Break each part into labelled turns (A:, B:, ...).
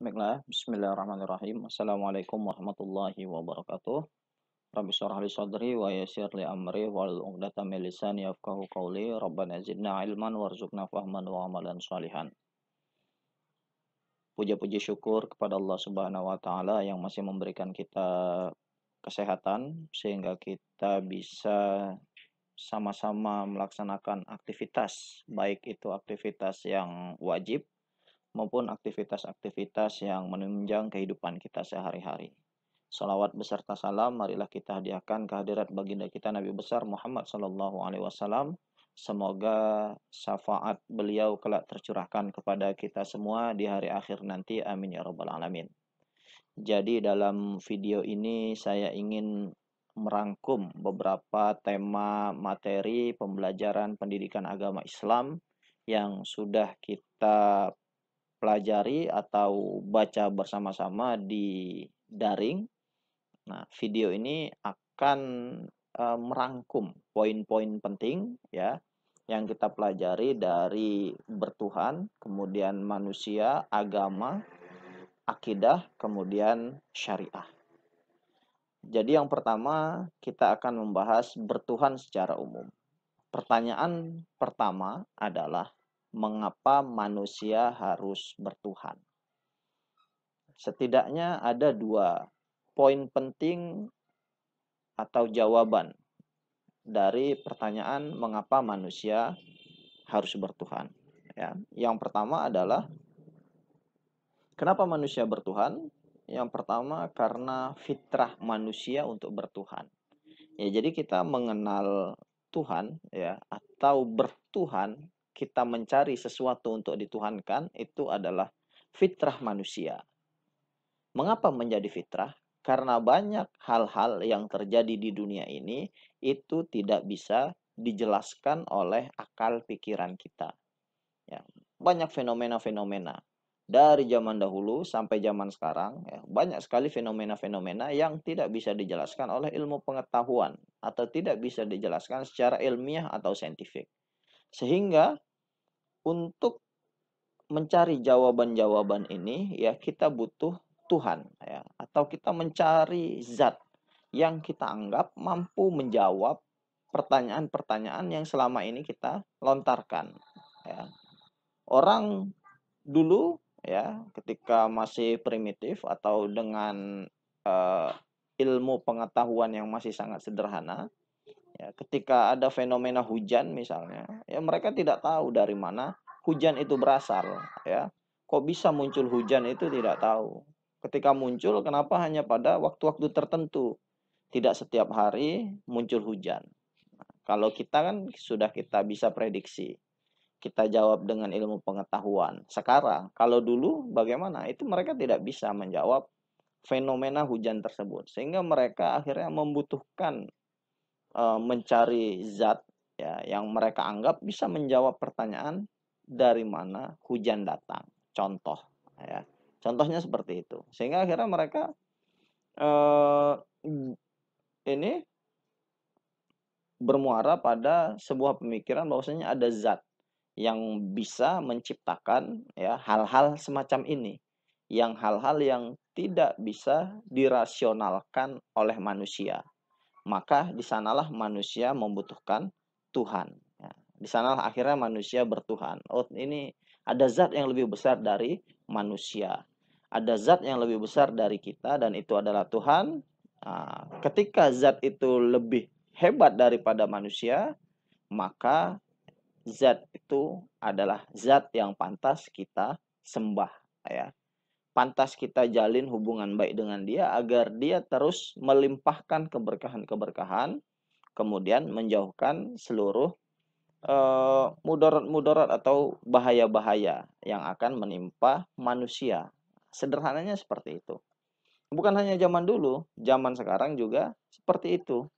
A: Baiklah, bismillahirrahmanirrahim. Assalamualaikum warahmatullahi wabarakatuh. Rabbi syrah li sadri wa yassir li amri wahlul 'uqdatam min lisani yafqahu qawli. Rabbana zidna ilman warzuqna fahman wa amalan shalihan. Puja-puji syukur kepada Allah Subhanahu wa taala yang masih memberikan kita kesehatan sehingga kita bisa sama-sama melaksanakan aktivitas, baik itu aktivitas yang wajib maupun aktivitas-aktivitas yang menunjang kehidupan kita sehari-hari. Salawat beserta salam, marilah kita hadiahkan kehadirat baginda kita Nabi besar Muhammad Sallallahu Alaihi Wasallam. Semoga syafaat beliau kelak tercurahkan kepada kita semua di hari akhir nanti. Amin ya rabbal alamin. Jadi dalam video ini saya ingin merangkum beberapa tema materi pembelajaran pendidikan agama Islam yang sudah kita pelajari atau baca bersama-sama di daring. Nah, video ini akan merangkum poin-poin penting ya yang kita pelajari dari bertuhan, kemudian manusia, agama, akidah, kemudian syariah. Jadi yang pertama kita akan membahas bertuhan secara umum. Pertanyaan pertama adalah mengapa manusia harus bertuhan? Setidaknya ada dua poin penting atau jawaban dari pertanyaan mengapa manusia harus bertuhan. Ya. Yang pertama adalah kenapa manusia bertuhan? Yang pertama karena fitrah manusia untuk bertuhan. Ya, jadi kita mengenal Tuhan ya atau bertuhan, kita mencari sesuatu untuk dituhankan itu adalah fitrah manusia. Mengapa menjadi fitrah? Karena banyak hal-hal yang terjadi di dunia ini itu tidak bisa dijelaskan oleh akal pikiran kita. Ya, banyak fenomena-fenomena dari zaman dahulu sampai zaman sekarang. Ya, banyak sekali fenomena-fenomena yang tidak bisa dijelaskan oleh ilmu pengetahuan atau tidak bisa dijelaskan secara ilmiah atau saintifik. Sehingga untuk mencari jawaban-jawaban ini ya kita butuh Tuhan ya atau kita mencari zat yang kita anggap mampu menjawab pertanyaan-pertanyaan yang selama ini kita lontarkan ya. Orang dulu ya ketika masih primitif atau dengan uh, ilmu pengetahuan yang masih sangat sederhana ya, ketika ada fenomena hujan misalnya ya mereka tidak tahu dari mana hujan itu berasal ya. Kok bisa muncul hujan itu tidak tahu. Ketika muncul kenapa hanya pada waktu-waktu tertentu, tidak setiap hari muncul hujan. Kalau kita kan sudah kita bisa prediksi, kita jawab dengan ilmu pengetahuan. Sekarang, kalau dulu bagaimana? Itu mereka tidak bisa menjawab fenomena hujan tersebut. Sehingga mereka akhirnya membutuhkan mencari zat ya yang mereka anggap bisa menjawab pertanyaan dari mana hujan datang. Contoh ya. Contohnya seperti itu. Sehingga akhirnya mereka ini bermuara pada sebuah pemikiran bahwasanya ada zat yang bisa menciptakan ya hal-hal semacam ini, yang hal-hal yang tidak bisa dirasionalkan oleh manusia. Maka di sanalah manusia membutuhkan Tuhan. Ya, di sanalah akhirnya manusia bertuhan. Oh, ini ada zat yang lebih besar dari manusia. Ada zat yang lebih besar dari kita dan itu adalah Tuhan. Nah, ketika zat itu lebih hebat daripada manusia, maka zat itu adalah zat yang pantas kita sembah ya. Pantas kita jalin hubungan baik dengan dia agar dia terus melimpahkan keberkahan-keberkahan, kemudian menjauhkan seluruh mudarat-mudarat atau bahaya-bahaya yang akan menimpa manusia. Sederhananya seperti itu. Bukan hanya zaman dulu, zaman sekarang juga seperti itu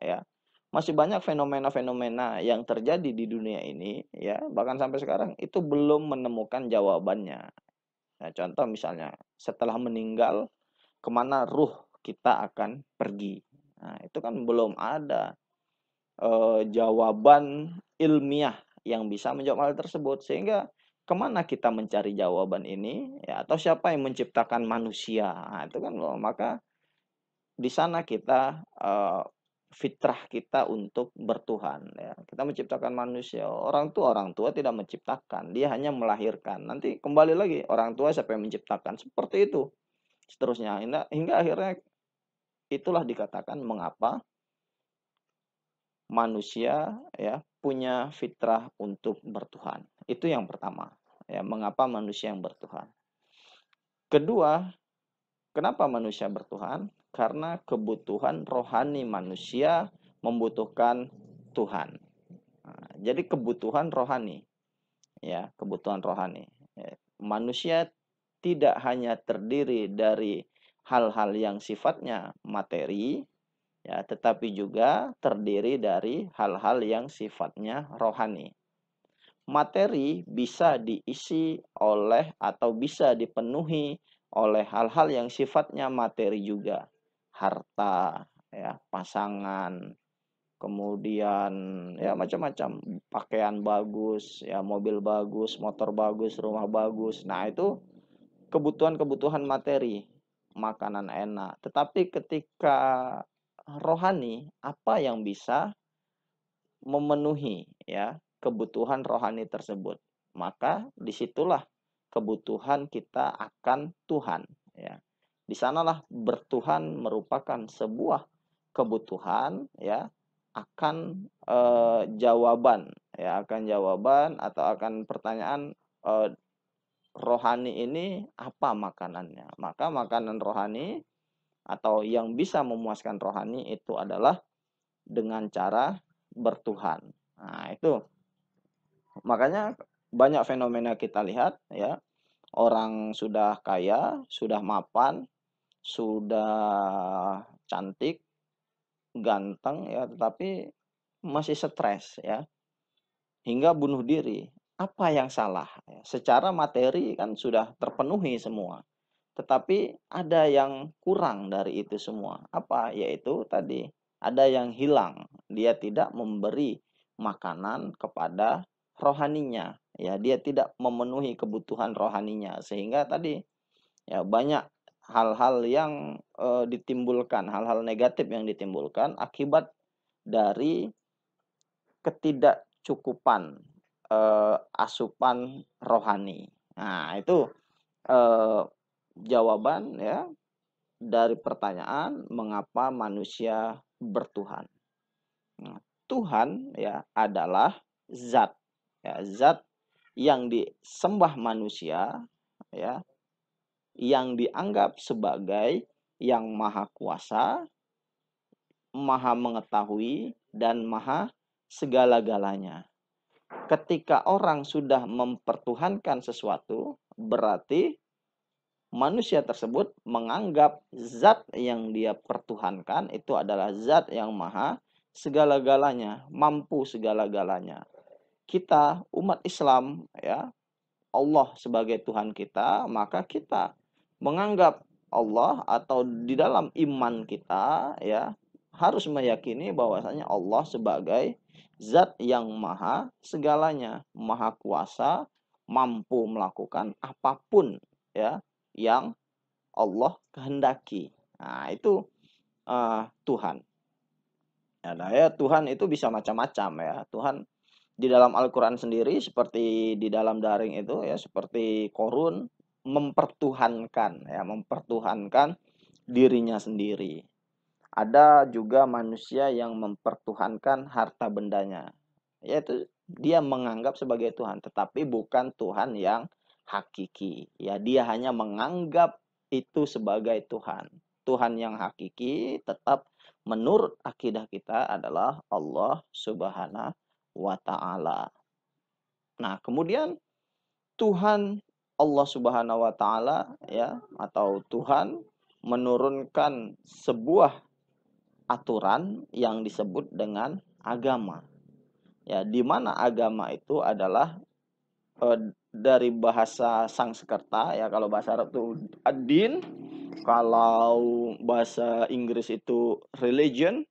A: ya. Masih banyak fenomena-fenomena yang terjadi di dunia ini ya, bahkan sampai sekarang itu belum menemukan jawabannya. Nah, contoh misalnya setelah meninggal kemana ruh kita akan pergi. Nah, itu kan belum ada jawaban ilmiah yang bisa menjawab hal tersebut. Sehingga kemana kita mencari jawaban ini ya, atau siapa yang menciptakan manusia. Nah, itu kan loh, maka di sana kita fitrah kita untuk bertuhan ya. Kita menciptakan manusia. Orang tua tidak menciptakan, dia hanya melahirkan. Nanti kembali lagi, orang tua siapa yang menciptakan? Seperti itu. Seterusnya hingga akhirnya itulah dikatakan mengapa manusia ya punya fitrah untuk bertuhan. Itu yang pertama. Ya, mengapa manusia yang bertuhan? Kedua, kenapa manusia bertuhan? Karena kebutuhan rohani manusia membutuhkan Tuhan. Nah, jadi kebutuhan rohani, ya, kebutuhan rohani. Ya, manusia tidak hanya terdiri dari hal-hal yang sifatnya materi, ya, tetapi juga terdiri dari hal-hal yang sifatnya rohani. Materi bisa diisi oleh atau bisa dipenuhi oleh hal-hal yang sifatnya materi juga. Harta, ya, pasangan, kemudian ya macam-macam, pakaian bagus, ya, mobil bagus, motor bagus, rumah bagus. Nah, itu kebutuhan-kebutuhan materi, makanan enak. Tetapi ketika rohani, apa yang bisa memenuhi ya kebutuhan rohani tersebut? Maka disitulah kebutuhan kita akan Tuhan ya. Di sanalah bertuhan merupakan sebuah kebutuhan ya, akan jawaban ya, akan jawaban atau akan pertanyaan rohani ini apa makanannya. Maka makanan rohani atau yang bisa memuaskan rohani itu adalah dengan cara bertuhan. Nah, itu makanya banyak fenomena kita lihat ya, orang sudah kaya, sudah mapan, sudah cantik, ganteng ya, tetapi masih stres ya, hingga bunuh diri. Apa yang salah? Secara materi kan sudah terpenuhi semua, tetapi ada yang kurang dari itu semua. Apa? Yaitu tadi, ada yang hilang. Dia tidak memberi makanan kepada rohaninya. Ya, dia tidak memenuhi kebutuhan rohaninya. Sehingga tadi ya banyak hal-hal yang ditimbulkan, hal-hal negatif yang ditimbulkan akibat dari ketidakcukupan asupan rohani. Nah, itu eh, jawaban ya dari pertanyaan mengapa manusia bertuhan. Nah, Tuhan ya adalah zat ya, zat yang disembah manusia ya, yang dianggap sebagai yang maha kuasa, maha mengetahui dan maha segala-galanya. Ketika orang sudah mempertuhankan sesuatu, berarti manusia tersebut menganggap zat yang dia pertuhankan itu adalah zat yang maha segala-galanya, mampu segala-galanya. Kita umat Islam ya, Allah sebagai Tuhan kita, maka kita menganggap Allah atau di dalam iman kita ya harus meyakini bahwasanya Allah sebagai zat yang maha segalanya, maha kuasa, mampu melakukan apapun ya yang Allah kehendaki. Nah, itu Tuhan. Ya, nah, ya Tuhan itu bisa macam-macam ya. Tuhan di dalam Al-Quran sendiri seperti di dalam daring itu ya, seperti Korun mempertuhankan ya, mempertuhankan dirinya sendiri. Ada juga manusia yang mempertuhankan harta bendanya, yaitu dia menganggap sebagai Tuhan, tetapi bukan Tuhan yang hakiki. Ya, dia hanya menganggap itu sebagai Tuhan. Tuhan yang hakiki tetap menurut akidah kita adalah Allah Subhanahu wa Ta'ala. Nah, kemudian Tuhan Allah Subhanahu wa Ta'ala ya, atau Tuhan menurunkan sebuah aturan yang disebut dengan agama. Ya, di mana agama itu adalah dari bahasa Sanskerta ya, kalau bahasa Arab itu ad-din, kalau bahasa Inggris itu religion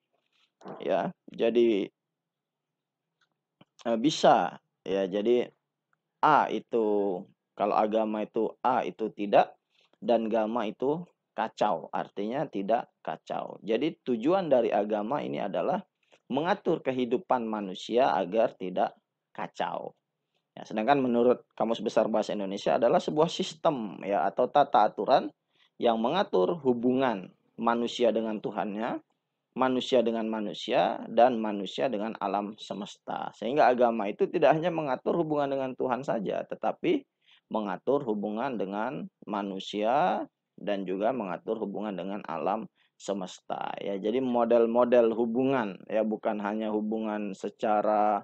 A: ya. Jadi bisa ya, jadi A itu, kalau agama itu A itu tidak, dan gama itu kacau, artinya tidak kacau. Jadi tujuan dari agama ini adalah mengatur kehidupan manusia agar tidak kacau. Ya, sedangkan menurut Kamus Besar Bahasa Indonesia adalah sebuah sistem ya atau tata aturan yang mengatur hubungan manusia dengan Tuhannya, manusia dengan manusia, dan manusia dengan alam semesta. Sehingga agama itu tidak hanya mengatur hubungan dengan Tuhan saja, tetapi mengatur hubungan dengan manusia dan juga mengatur hubungan dengan alam semesta. Ya, jadi model-model hubungan ya bukan hanya hubungan secara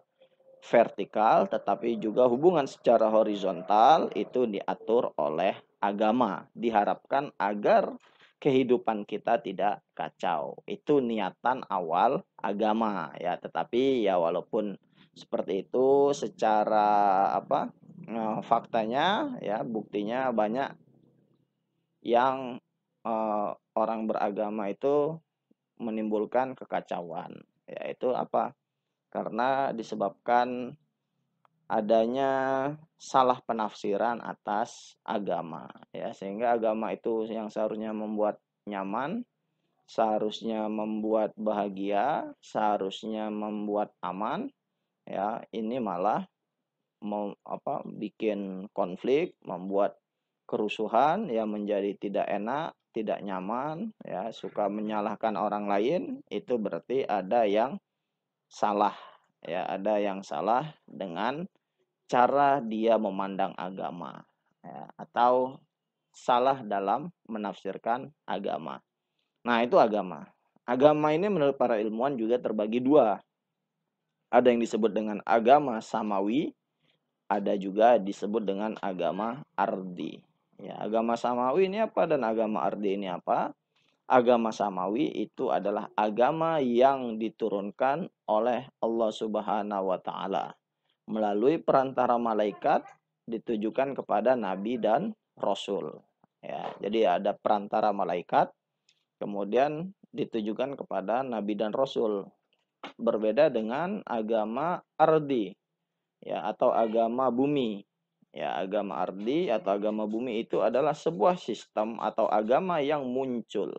A: vertikal, tetapi juga hubungan secara horizontal itu diatur oleh agama. Diharapkan agar kehidupan kita tidak kacau. Itu niatan awal agama ya, tetapi ya walaupun seperti itu secara faktanya ya buktinya banyak yang orang beragama itu menimbulkan kekacauan. Yaitu apa? Karena disebabkan adanya salah penafsiran atas agama ya, sehingga agama itu yang seharusnya membuat nyaman, seharusnya membuat bahagia, seharusnya membuat aman ya, ini malah bikin konflik, membuat kerusuhan ya, menjadi tidak enak, tidak nyaman ya, suka menyalahkan orang lain. Itu berarti ada yang salah ya, ada yang salah dengan cara dia memandang agama ya, atau salah dalam menafsirkan agama. Nah, itu agama. Agama ini menurut para ilmuwan juga terbagi dua. Ada yang disebut dengan agama samawi, ada juga disebut dengan agama ardi. Ya, agama samawi ini apa dan agama ardi ini apa? Agama samawi itu adalah agama yang diturunkan oleh Allah Subhanahu wa taala melalui perantara malaikat, ditujukan kepada nabi dan rasul. Ya, jadi ada perantara malaikat, kemudian ditujukan kepada nabi dan rasul. Berbeda dengan agama ardi ya, atau agama bumi. Ya, agama ardi atau agama bumi itu adalah sebuah sistem atau agama yang muncul.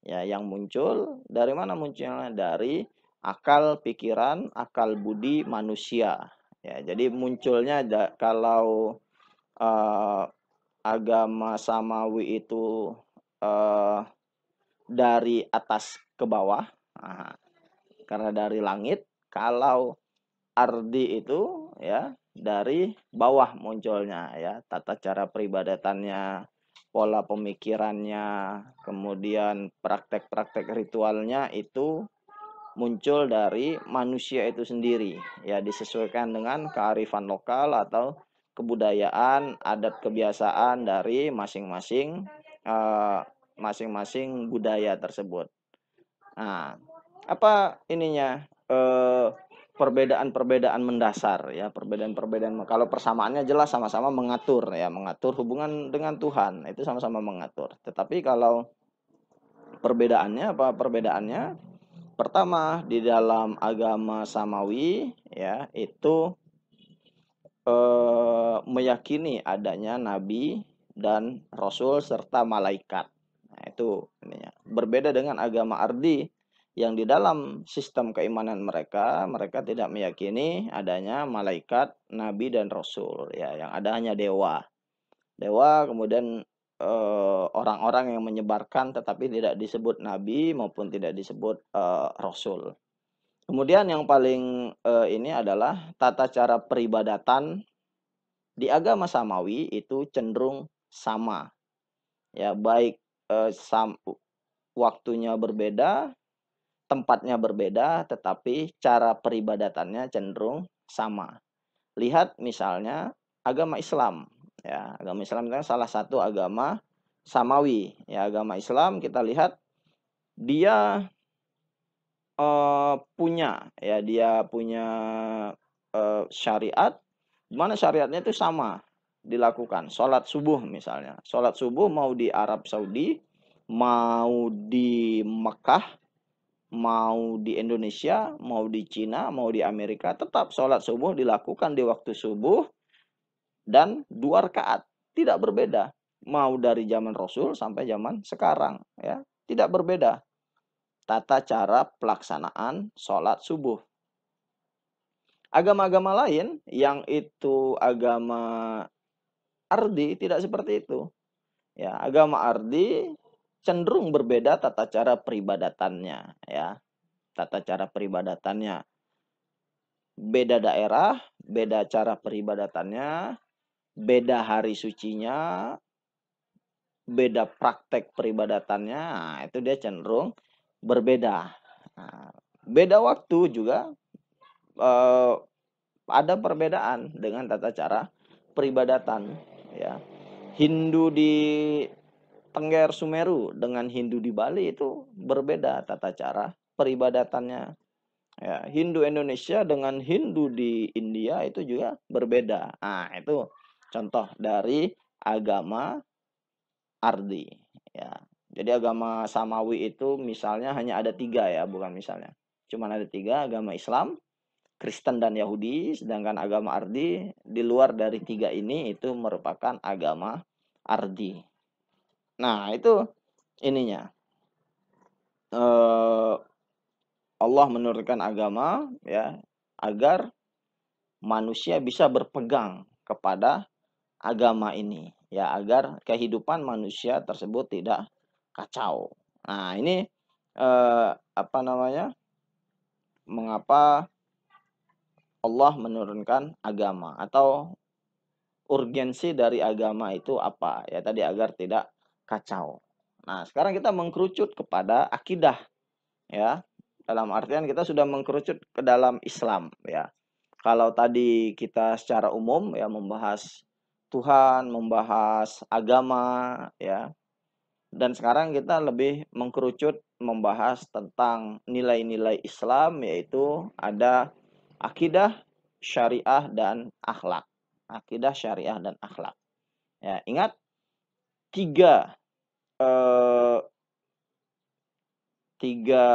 A: Ya, yang muncul dari mana munculnya? Dari akal pikiran, akal budi manusia. Ya, jadi munculnya kalau agama samawi itu dari atas ke bawah, nah, karena dari langit. Kalau ardi itu ya dari bawah munculnya ya, tata cara peribadatannya, pola pemikirannya, kemudian praktek-praktek ritualnya itu muncul dari manusia itu sendiri ya, disesuaikan dengan kearifan lokal atau kebudayaan, adat kebiasaan dari masing-masing masing-masing budaya tersebut. Nah, apa ininya perbedaan-perbedaan mendasar ya, perbedaan-perbedaan. Kalau persamaannya jelas sama-sama mengatur ya, mengatur hubungan dengan Tuhan, itu sama-sama mengatur. Tetapi kalau perbedaannya apa? Perbedaannya pertama, di dalam agama samawi ya itu meyakini adanya nabi dan rasul serta malaikat. Nah, itu ininya. Berbeda dengan agama ardi yang di dalam sistem keimanan mereka, mereka tidak meyakini adanya malaikat, nabi dan rasul ya, yang ada hanya dewa. Dewa, kemudian orang-orang yang menyebarkan tetapi tidak disebut nabi maupun tidak disebut rasul. Kemudian yang paling ini adalah tata cara peribadatan di agama samawi itu cenderung sama. Ya, baik waktunya berbeda, tempatnya berbeda, tetapi cara peribadatannya cenderung sama. Lihat misalnya agama Islam. Ya, agama Islam itu salah satu agama samawi. Ya, agama Islam kita lihat dia dia punya syariat, di mana syariatnya itu sama dilakukan. Sholat subuh misalnya. Sholat subuh mau di Arab Saudi, mau di Mekah, mau di Indonesia, mau di Cina, mau di Amerika, tetap sholat subuh dilakukan di waktu subuh dan 2 rakaat, tidak berbeda. Mau dari zaman Rasul sampai zaman sekarang, ya, tidak berbeda tata cara pelaksanaan sholat subuh. Agama-agama lain yang itu agama ardi tidak seperti itu. Ya, agama ardi cenderung berbeda tata cara peribadatannya, ya. Tata cara peribadatannya. Beda daerah, beda cara peribadatannya, beda hari sucinya, beda praktek peribadatannya. Nah, itu dia cenderung berbeda. Nah, beda waktu juga eh, ada perbedaan dengan tata cara peribadatan, ya. Hindu di Tengger Sumeru dengan Hindu di Bali itu berbeda tata cara peribadatannya. Ya, Hindu Indonesia dengan Hindu di India itu juga berbeda. Nah, itu contoh dari agama ardi. Ya, jadi agama samawi itu misalnya hanya ada 3 ya, bukan misalnya. Cuma ada 3, agama Islam, Kristen dan Yahudi, sedangkan agama ardi di luar dari 3 ini itu merupakan agama ardi. Nah, itu ininya. Allah menurunkan agama ya agar manusia bisa berpegang kepada agama ini, ya, agar kehidupan manusia tersebut tidak kacau. Nah, ini apa namanya? Mengapa Allah menurunkan agama atau urgensi dari agama itu apa? Ya tadi agar tidak kacau. Nah, sekarang kita mengkerucut kepada akidah, ya. Dalam artian kita sudah mengkerucut ke dalam Islam, ya. Kalau tadi kita secara umum ya membahas Tuhan, membahas agama, ya. Dan sekarang kita lebih mengkerucut membahas tentang nilai-nilai Islam, yaitu ada akidah, syariah, dan akhlak. Akidah, syariah, dan akhlak. Ya, ingat tiga eh, tiga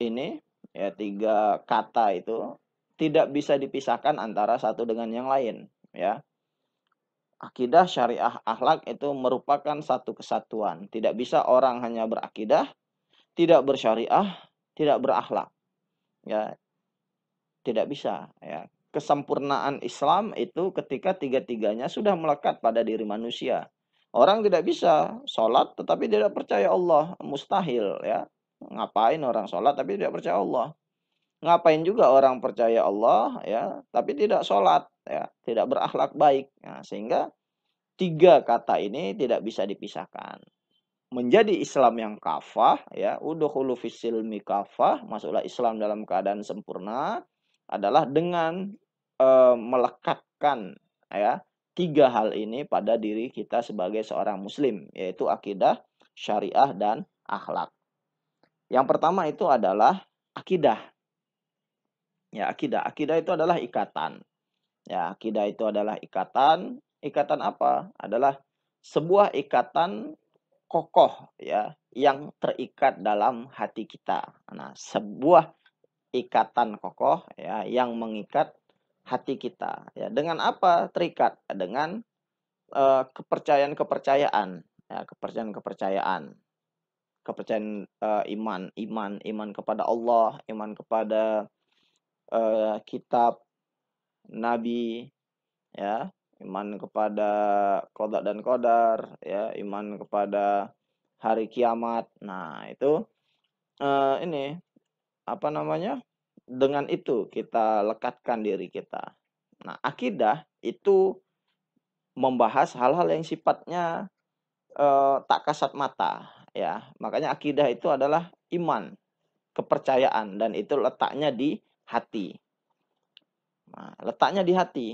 A: ini ya tiga kata itu tidak bisa dipisahkan antara satu dengan yang lain, ya. Akidah, syariah, akhlak itu merupakan satu kesatuan. Tidak bisa orang hanya berakidah, tidak bersyariah, tidak berakhlak. Ya, tidak bisa, ya. Kesempurnaan Islam itu ketika tiga-tiganya sudah melekat pada diri manusia. Orang tidak bisa sholat tetapi tidak percaya Allah, mustahil, ya. Ngapain orang sholat tapi tidak percaya Allah? Ngapain juga orang percaya Allah, ya, tapi tidak sholat, ya, tidak berakhlak baik. Nah, sehingga tiga kata ini tidak bisa dipisahkan. Menjadi Islam yang kafah, ya, udkhulu fis-silmi kafah, masuklah Islam dalam keadaan sempurna adalah dengan melekatkan, ya, tiga hal ini pada diri kita sebagai seorang muslim, yaitu akidah, syariah, dan akhlak. Yang pertama itu adalah akidah. Ya, akidah. Akidah itu adalah ikatan. Ya, akidah itu adalah ikatan. Ikatan apa? Adalah sebuah ikatan kokoh, ya, yang terikat dalam hati kita. Nah, sebuah ikatan kokoh, ya, yang mengikat hati kita. Ya, dengan apa terikat? Dengan kepercayaan-kepercayaan, ya, kepercayaan-kepercayaan. Kepercayaan iman kepada Allah, iman kepada kitab, nabi, ya, iman kepada qada dan qadar, ya, iman kepada hari kiamat. Nah, itu ini apa namanya? Dengan itu kita lekatkan diri kita. Nah, akidah itu membahas hal-hal yang sifatnya tak kasat mata, ya. Makanya akidah itu adalah iman, kepercayaan, dan itu letaknya di hati. Nah, letaknya di hati.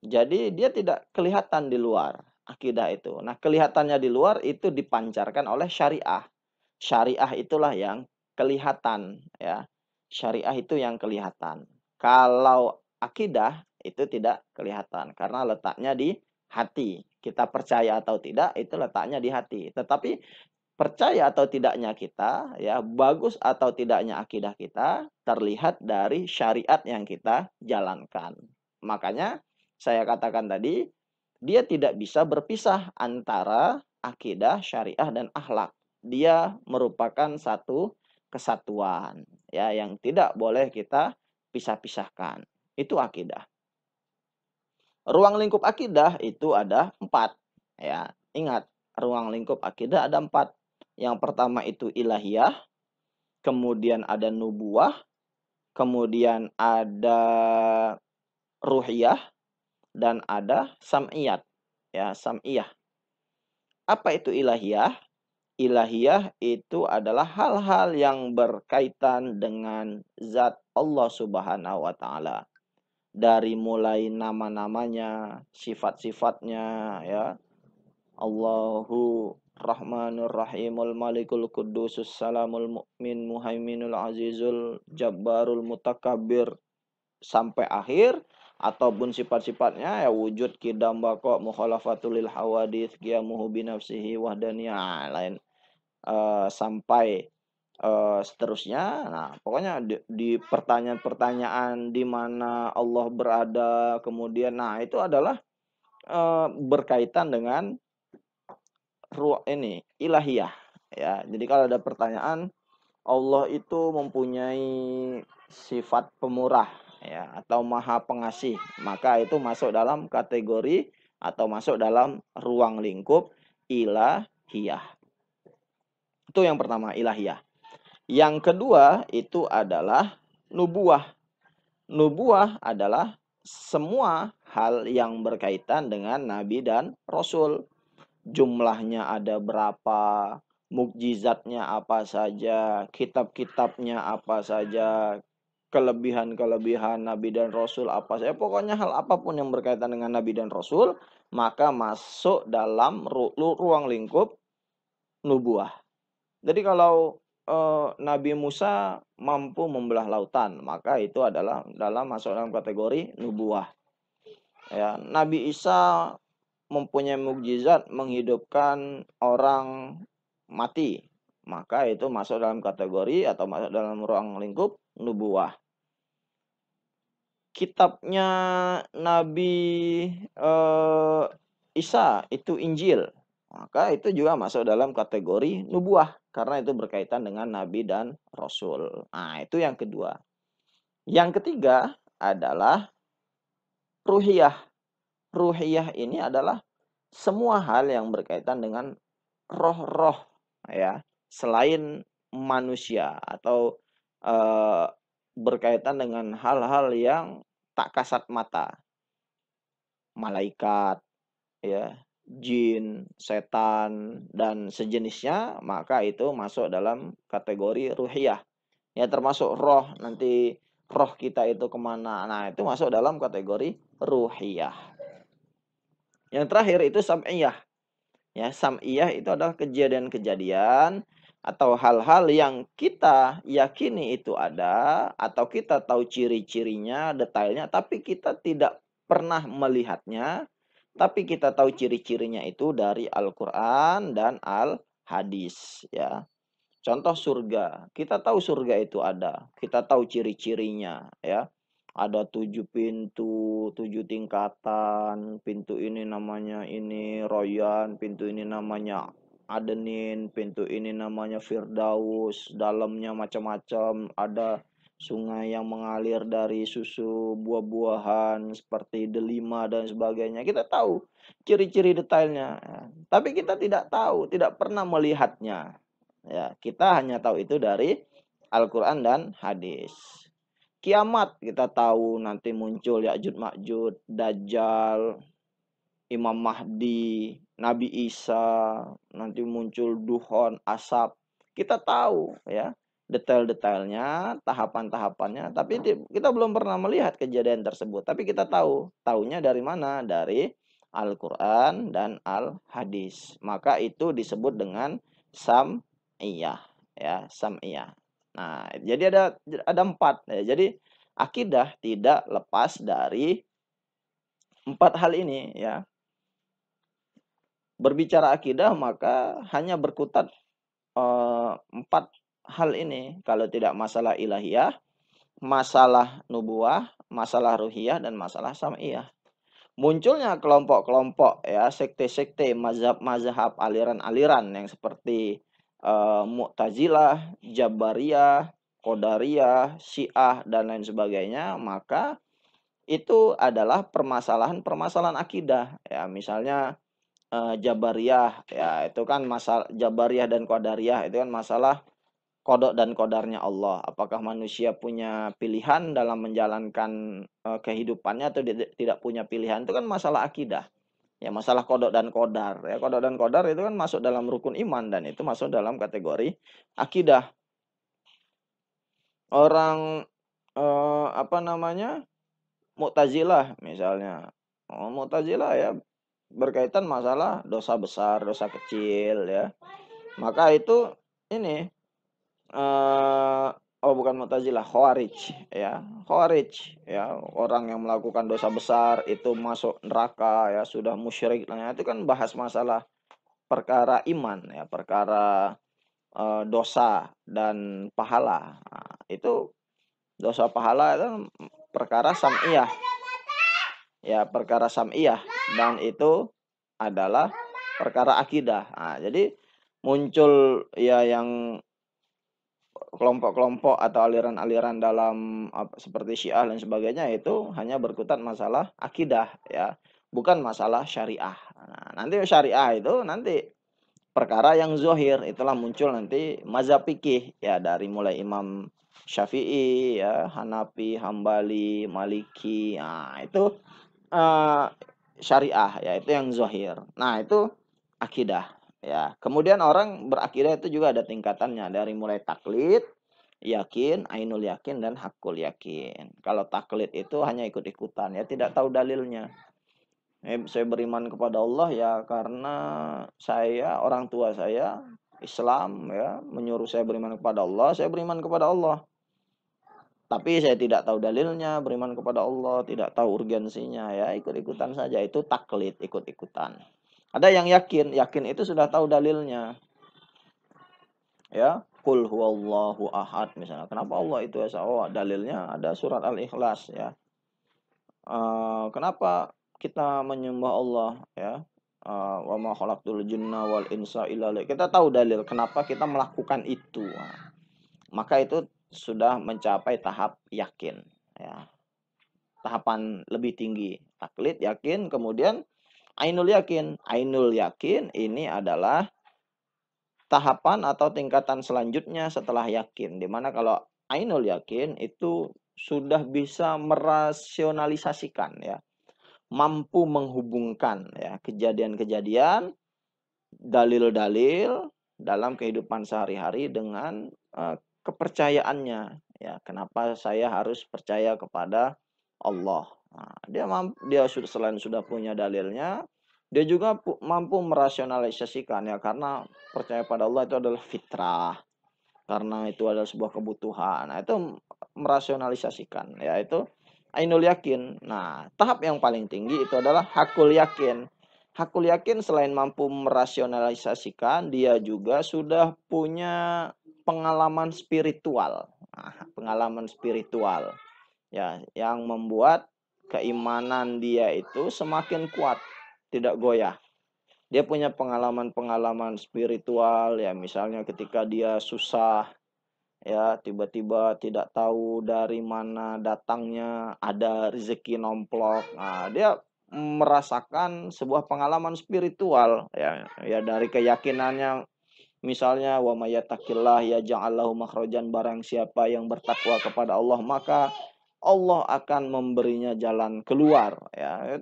A: Jadi dia tidak kelihatan di luar akidah itu. Nah, kelihatannya di luar itu dipancarkan oleh syariah. Syariah itulah yang kelihatan, ya. Syariah itu yang kelihatan. Kalau akidah itu tidak kelihatan karena letaknya di hati. Kita percaya atau tidak itu letaknya di hati. Tetapi percaya atau tidaknya kita, ya, bagus atau tidaknya akidah kita terlihat dari syariat yang kita jalankan. Makanya saya katakan tadi, dia tidak bisa berpisah antara akidah, syariah, dan akhlak. Dia merupakan satu kesatuan, ya, yang tidak boleh kita pisah-pisahkan. Itu akidah. Ruang lingkup akidah itu ada 4. Ya, ingat, ruang lingkup akidah ada 4. Yang pertama itu ilahiyah, kemudian ada nubuwah, kemudian ada ruhiyah, dan ada sam'iyat. Ya, sam'iyah. Apa itu ilahiyah? Ilahiyah itu adalah hal-hal yang berkaitan dengan zat Allah Subhanahu wa taala. Dari mulai nama-namanya, sifat-sifatnya, ya. Allahu Rahmanur Rahimul Malikul Qudusus Salamul Mu'min Muhaiminul Azizul Jabbarul Mutakabbir sampai akhir, ataupun sifat-sifatnya ya wujud, qidam, baqa, mukhalafatul lil hawadits, qiyamuhu binafsihi wahdaniyah, lain sampai seterusnya. Nah, pokoknya di pertanyaan-pertanyaan di mana Allah berada, kemudian nah itu adalah berkaitan dengan ini ilahiyah, ya. Jadi kalau ada pertanyaan Allah itu mempunyai sifat pemurah, ya, atau maha pengasih, maka itu masuk dalam kategori atau masuk dalam ruang lingkup ilahiyah. Itu yang pertama, ilahiyah. Yang kedua itu adalah nubuah. Nubuah adalah semua hal yang berkaitan dengan nabi dan rasul. Jumlahnya ada berapa, mukjizatnya apa saja, kitab-kitabnya apa saja, kelebihan-kelebihan nabi dan rasul apa saja. Pokoknya hal apapun yang berkaitan dengan nabi dan rasul, maka masuk dalam ruang lingkup nubuah. Jadi kalau Nabi Musa mampu membelah lautan, maka itu adalah masuk dalam kategori nubuah. Ya, Nabi Isa mempunyai mukjizat menghidupkan orang mati, maka itu masuk dalam kategori atau masuk dalam ruang lingkup nubuah. Kitabnya Nabi Isa itu Injil, maka itu juga masuk dalam kategori nubuah karena itu berkaitan dengan nabi dan rasul. Nah, itu yang kedua. Yang ketiga adalah ruhiyah. Ruhiyah ini adalah semua hal yang berkaitan dengan roh-roh, ya, selain manusia atau berkaitan dengan hal-hal yang tak kasat mata. Malaikat, ya, jin, setan, dan sejenisnya, maka itu masuk dalam kategori ruhiyah. Ya, termasuk roh, nanti roh kita itu kemana. Nah, itu masuk dalam kategori ruhiyah. Yang terakhir itu sam'iyah. Ya, sam'iyah itu adalah kejadian-kejadian atau hal-hal yang kita yakini itu ada, atau kita tahu ciri-cirinya, detailnya, tapi kita tidak pernah melihatnya, tapi kita tahu ciri-cirinya itu dari Al-Quran dan Al-Hadis, ya. Contoh surga, kita tahu surga itu ada, kita tahu ciri-cirinya, ya. Ada 7 pintu, 7 tingkatan, pintu ini namanya ini Royan, pintu ini namanya Adenin, pintu ini namanya Firdaus, dalamnya macam-macam, ada sungai yang mengalir dari susu buah-buahan seperti delima dan sebagainya. Kita tahu ciri-ciri detailnya, ya. Tapi kita tidak tahu, tidak pernah melihatnya. Ya, kita hanya tahu itu dari Al-Quran dan hadis. Kiamat kita tahu nanti muncul Ya'juj Ma'juj, Dajjal, Imam Mahdi, Nabi Isa, nanti muncul duhon, asap. Kita tahu, ya, detail-detailnya, tahapan-tahapannya, tapi kita belum pernah melihat kejadian tersebut. Tapi kita tahu, taunya dari mana? Dari Al-Quran dan Al-Hadis. Maka itu disebut dengan sam'iyah, ya, sam'iyah. Nah, jadi ada 4. Ya. Jadi akidah tidak lepas dari 4 hal ini, ya. Berbicara akidah maka hanya berkutat 4 hal ini. Kalau tidak masalah ilahiyah, masalah nubuah, masalah ruhiyah, dan masalah sam'iyah. munculnya kelompok-kelompok ya, sekte-sekte, mazhab-mazhab, aliran-aliran yang seperti Mu'tazilah, Jabariyah, Qadariyah, Syiah dan lain sebagainya, maka itu adalah permasalahan-permasalahan akidah ya. Misalnya Jabariyah ya, itu kan masalah Jabariyah dan Qadariyah itu kan masalah kodok dan kodarnya Allah. Apakah manusia punya pilihan dalam menjalankan kehidupannya atau tidak punya pilihan, itu kan masalah akidah. Ya, masalah kodok dan kodar. Ya, kodok dan kodar itu kan masuk dalam rukun iman dan itu masuk dalam kategori akidah. Orang apa namanya? Mu'tazilah misalnya. Mu'tazilah ya berkaitan masalah dosa besar, dosa kecil ya. Maka itu ini oh bukan Mu'tazilah, Khawarij ya. Khawarij ya, orang yang melakukan dosa besar itu masuk neraka ya, sudah musyrik. Nah, itu kan bahas masalah perkara iman ya, perkara dosa dan pahala. Nah, itu dosa pahala itu perkara sam'iyah. Ya, perkara sam'iyah dan itu adalah perkara akidah. Nah, jadi muncul ya yang kelompok-kelompok atau aliran-aliran dalam seperti Syiah dan sebagainya itu hanya berkutat masalah akidah ya, bukan masalah syariah. Nah, nanti syariah itu nanti perkara yang zohir, itulah muncul nanti mazhab fikih ya, dari mulai Imam Syafi'i ya, Hanafi, Hambali, Maliki. Nah, itu syariah ya, itu yang zohir. Nah, itu akidah ya. Kemudian orang berakidah itu juga ada tingkatannya, dari mulai taklid, yakin, ainul yakin, dan hakul yakin. Kalau taklid itu hanya ikut-ikutan ya, tidak tahu dalilnya. Saya beriman kepada Allah ya karena orang tua saya Islam ya, menyuruh saya beriman kepada Allah, saya beriman kepada Allah. Tapi saya tidak tahu dalilnya, beriman kepada Allah, tidak tahu urgensinya ya, ikut-ikutan saja. Itu taklid, ikut-ikutan. Ada yang yakin, yakin itu sudah tahu dalilnya. Ya, qul huwallahu ahad misalnya. Kenapa Allah itu esa? Oh, dalilnya ada surat Al-Ikhlas ya. Kenapa kita menyembah Allah ya? Wa ma khalaqtul jinna wal insa illa kita tahu dalil kenapa kita melakukan itu. Nah, maka itu sudah mencapai tahap yakin ya. Tahapan lebih tinggi, taklid, yakin, kemudian ainul yakin. Ainul yakin ini adalah tahapan atau tingkatan selanjutnya setelah yakin, dimana kalau ainul yakin itu sudah bisa merasionalisasikan ya, mampu menghubungkan ya kejadian-kejadian, dalil-dalil dalam kehidupan sehari-hari dengan kepercayaannya ya, kenapa saya harus percaya kepada Allah. Nah, dia sudah punya dalilnya, dia juga mampu merasionalisasikan ya, karena percaya pada Allah itu adalah fitrah, karena itu adalah sebuah kebutuhan. Nah, itu merasionalisasikan ya, itu ainul yakin. Nah, tahap yang paling tinggi itu adalah hakul yakin. Hakul yakin selain mampu merasionalisasikan, dia juga sudah punya pengalaman spiritual. Nah, pengalaman spiritual ya, yang membuat keimanan dia itu semakin kuat, tidak goyah. Dia punya pengalaman-pengalaman spiritual ya, misalnya ketika dia susah ya, tiba-tiba tidak tahu dari mana datangnya ada rezeki nomplok. Nah, dia merasakan sebuah pengalaman spiritual ya, ya dari keyakinannya, misalnya wa may yattaqillah yaj'al lahu makhrajan, barang siapa yang bertakwa kepada Allah maka Allah akan memberinya jalan keluar ya.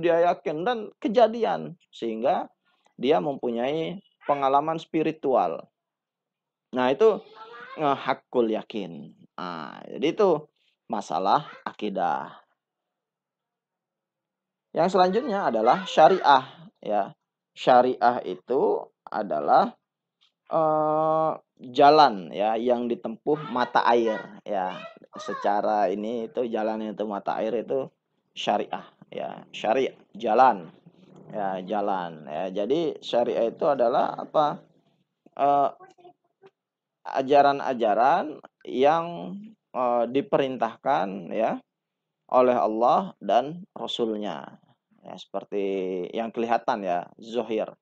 A: Dia yakin dan kejadian, sehingga dia mempunyai pengalaman spiritual. Nah, itu hakul yakin. Nah, jadi itu masalah akidah. Yang selanjutnya adalah syariah ya. Syariah itu adalah jalan ya yang ditempuh mata air ya. Secara ini itu jalan itu mata air itu syariah ya. Syariah jalan ya, jalan ya. Jadi syariah itu adalah apa? Ajaran-ajaran yang diperintahkan ya oleh Allah dan Rasul-Nya. ya, seperti yang kelihatan ya, zohir,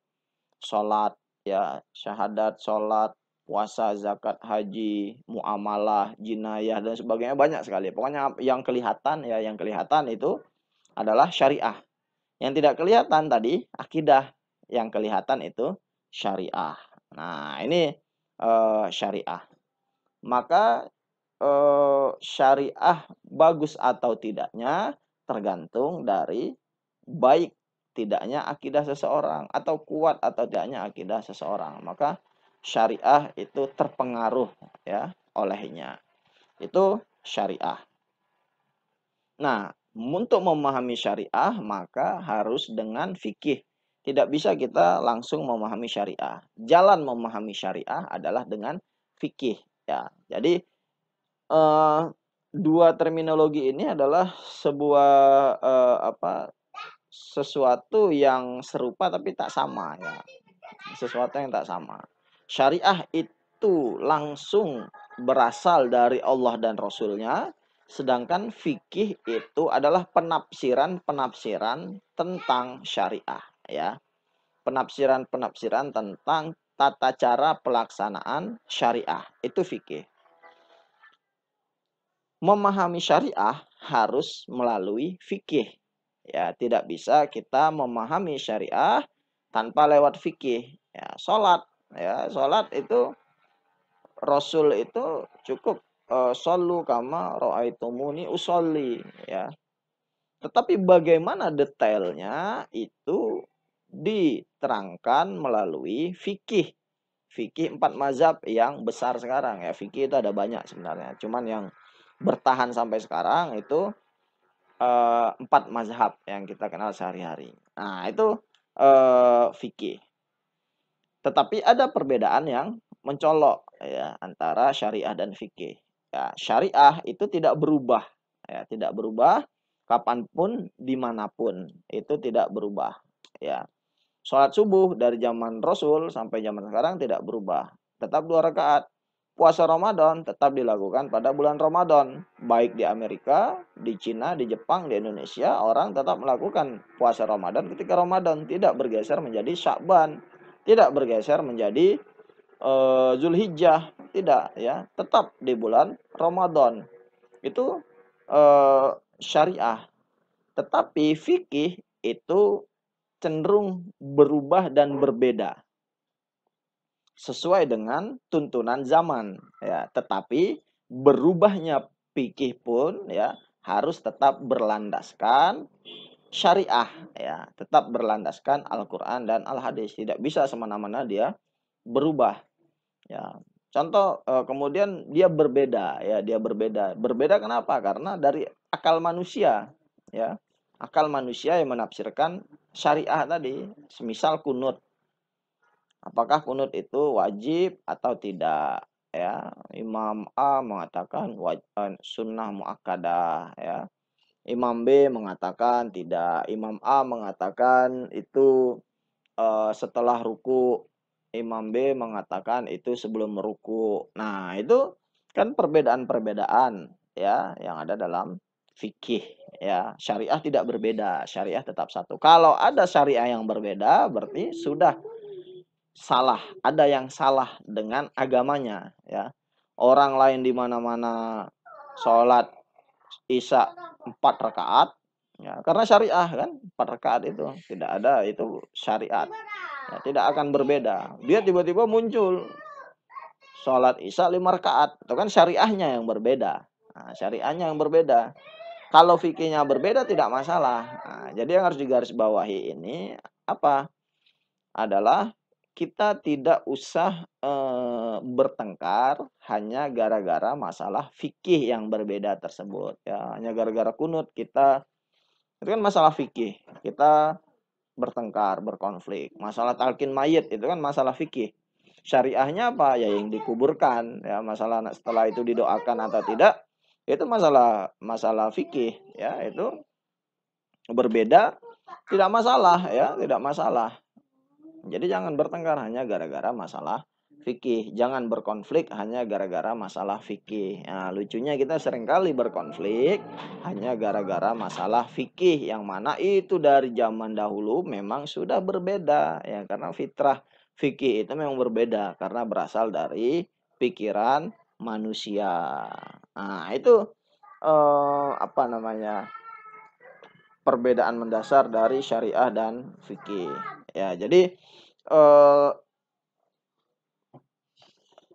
A: sholat, ya, syahadat, sholat, puasa, zakat, haji, muamalah, jinayah dan sebagainya banyak sekali. Pokoknya yang kelihatan ya, yang kelihatan itu adalah syariah. Yang tidak kelihatan tadi akidah, yang kelihatan itu syariah. Nah, ini syariah. Maka syariah bagus atau tidaknya tergantung dari baik tidaknya akidah seseorang atau kuat atau tidaknya akidah seseorang. Maka syariah itu terpengaruh ya olehnya. Itu syariah. Nah, untuk memahami syariah maka harus dengan fikih. Tidak bisa kita langsung memahami syariah. Jalan memahami syariah adalah dengan fikih ya. Jadi dua terminologi ini adalah sebuah sesuatu yang serupa tapi tak sama ya. Sesuatu yang tak sama. Syariah itu langsung berasal dari Allah dan Rasulnya, sedangkan fikih itu adalah penafsiran-penafsiran tentang syariah ya. Penafsiran-penafsiran tentang tata cara pelaksanaan syariah. Itu fikih. Memahami syariah harus melalui fikih. Ya, tidak bisa kita memahami syariah tanpa lewat fikih. Ya, salat itu Rasul itu cukup shollu kama ra'aitumuni usolli ya. Tetapi bagaimana detailnya itu diterangkan melalui fikih. Fikih 4 mazhab yang besar sekarang ya. Fikih itu ada banyak sebenarnya. Cuman yang bertahan sampai sekarang itu 4 mazhab yang kita kenal sehari-hari. Nah, itu fikih. Tetapi ada perbedaan yang mencolok ya antara syariah dan fikih. Ya, syariah itu tidak berubah ya, tidak berubah kapanpun dimanapun itu tidak berubah ya. Sholat subuh dari zaman Rasul sampai zaman sekarang tidak berubah, tetap 2 rakaat. Puasa Ramadan tetap dilakukan pada bulan Ramadan. Baik di Amerika, di Cina, di Jepang, di Indonesia, orang tetap melakukan puasa Ramadan ketika Ramadan. Tidak bergeser menjadi Sya'ban. Tidak bergeser menjadi Zulhijjah. Tidak ya. Tetap di bulan Ramadan. Itu syariah. Tetapi fikih itu cenderung berubah dan berbeda sesuai dengan tuntunan zaman ya, tetapi berubahnya fikih pun ya harus tetap berlandaskan syariah ya, tetap berlandaskan Al-Qur'an dan Al-Hadis. Tidak bisa semena-mena dia berubah ya. Contoh kemudian dia berbeda ya, dia berbeda. Berbeda kenapa? Karena dari akal manusia ya. Akal manusia yang menafsirkan syariah tadi, semisal kunut. Apakah kunut itu wajib atau tidak? Ya, Imam A mengatakan sunnah muakkadah ya. Imam B mengatakan tidak. Imam A mengatakan itu setelah ruku. Imam B mengatakan itu sebelum meruku. Nah, itu kan perbedaan-perbedaan ya yang ada dalam fikih ya. Syariah tidak berbeda, syariah tetap satu. Kalau ada syariah yang berbeda berarti sudah salah, ada yang salah dengan agamanya ya. Orang lain di mana-mana sholat Isya 4 rakaat ya, karena syariah kan 4 rakaat itu tidak ada, itu syariat. Ya, tidak akan berbeda. Dia tiba-tiba muncul sholat Isya 5 rakaat, itu kan syariahnya yang berbeda. Nah, syariahnya yang berbeda. Kalau fikihnya berbeda tidak masalah. Nah, jadi yang harus digarisbawahi ini apa? Adalah kita tidak usah bertengkar hanya gara-gara masalah fikih yang berbeda tersebut ya, hanya gara-gara kunut kita, itu kan masalah fikih, kita bertengkar, berkonflik. Masalah talqin mayit itu kan masalah fikih. Syariahnya apa? Ya yang dikuburkan ya, masalah setelah itu didoakan atau tidak itu masalah fikih ya, itu berbeda, tidak masalah ya, tidak masalah. Jadi jangan bertengkar hanya gara-gara masalah fikih. Jangan berkonflik hanya gara-gara masalah fikih. Nah, lucunya kita seringkali berkonflik hanya gara-gara masalah fikih, yang mana itu dari zaman dahulu memang sudah berbeda ya, karena fitrah fikih itu memang berbeda karena berasal dari pikiran manusia. Nah, itu apa namanya? Perbedaan mendasar dari syariah dan fikih. Ya, jadi eh,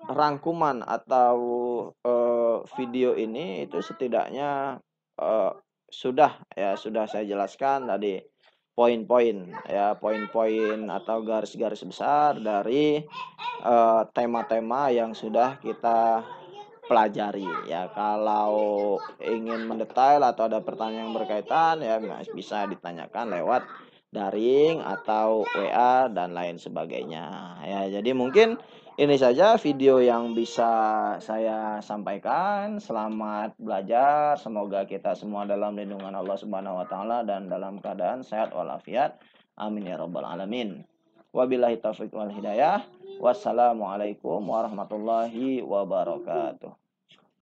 A: rangkuman atau video ini itu setidaknya sudah saya jelaskan tadi poin-poin ya, poin-poin atau garis-garis besar dari tema-tema yang sudah kita pelajari ya. Kalau ingin mendetail atau ada pertanyaan yang berkaitan ya, bisa ditanyakan lewat daring atau WA dan lain sebagainya ya. Jadi mungkin ini saja video yang bisa saya sampaikan. Selamat belajar, semoga kita semua dalam lindungan Allah Subhanahu wa taala dan dalam keadaan sehat walafiat. Amin ya rabbal alamin. Wabillahi taufiq wal hidayah. Wassalamualaikum warahmatullahi wabarakatuh.